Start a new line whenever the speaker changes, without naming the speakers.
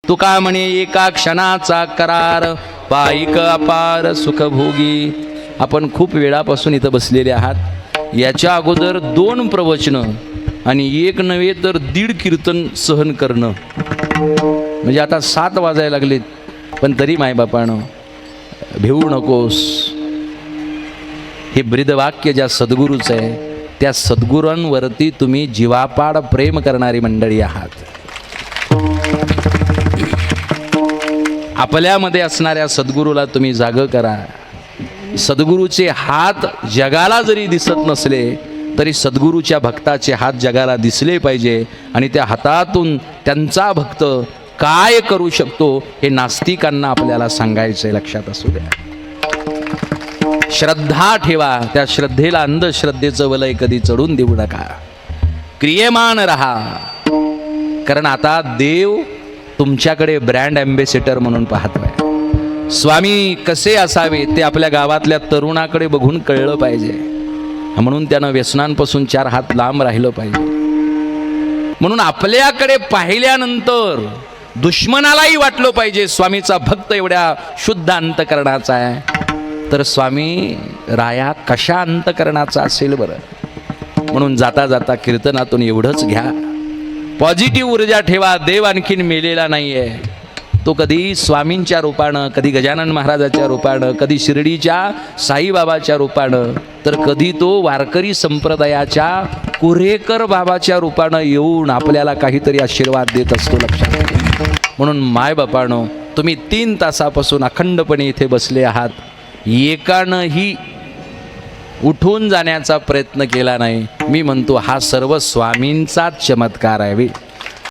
तुका म्हणे एका क्षणाचा करार, पाईक अपार सुखभोगी. आपण खूप वेळापासून इथं बसलेले आहात. याच्या अगोदर 2 प्रवचनं आणि 1 नव्हे तर 1.5 कीर्तन सहन करणं, म्हणजे आता 7 वाजायला लागलेत. पण तरी मायबापानं भिवू नकोस. हे ब्रीदवाक्य ज्या सद्गुरूचं आहे, त्या सद्गुरूंवरती तुम्ही जीवापाड प्रेम करणारी मंडळी आहात. आपल्यामध्ये असणाऱ्या सद्गुरूला तुम्ही जागं करा. सद्गुरूचे हात जगाला जरी दिसत नसले तरी सद्गुरूच्या भक्ताचे हात जगाला दिसले पाहिजे. आणि त्या हातातून त्यांचा भक्त काय करू शकतो हे नास्तिकांना आपल्याला सांगायचंय. लक्षात असू द्या. श्रद्धा ठेवा. त्या श्रद्धेला अंधश्रद्धेचं वलय कधी चढून देऊ नका. क्रियमान रहा. कारण आता देव तुमच्याकडे ब्रँड ॲम्बेसेडर म्हणून पाहतोय. स्वामी कसे असावे ते आपल्या गावातल्या तरुणाकडे बघून कळलं पाहिजे. म्हणून त्यानं व्यसनांपासून 4 हात लांब राहिलं पाहिजे. म्हणून आपल्याकडे पाहिल्यानंतर दुश्मनालाही वाटलं पाहिजे स्वामीचा भक्त एवढ्या शुद्ध अंतकरणाचा आहे. तर स्वामी राया कशा अंतकरणाचा असेल बरं. म्हणून जाता जाता कीर्तनातून एवढंच घ्या. पॉझिटिव्ह ऊर्जा ठेवा. देव आणखीन मेलेला नाही आहे. तो कधी स्वामींच्या रूपानं, कधी गजानन महाराजाच्या रूपानं, कधी शिर्डीच्या साईबाबाच्या रूपानं, तर कधी तो वारकरी संप्रदायाच्या कुरेकर बाबाच्या रूपानं येऊन आपल्याला काहीतरी आशीर्वाद देत असतो. लक्षात घ्या. म्हणून मायबापानं तुम्ही 3 तासापासून अखंडपणे इथे बसले आहात. एकानंही उठून जाण्याचा प्रयत्न केला नाही. मी म्हणतो हा सर्व स्वामींचाच चमत्कार आहे.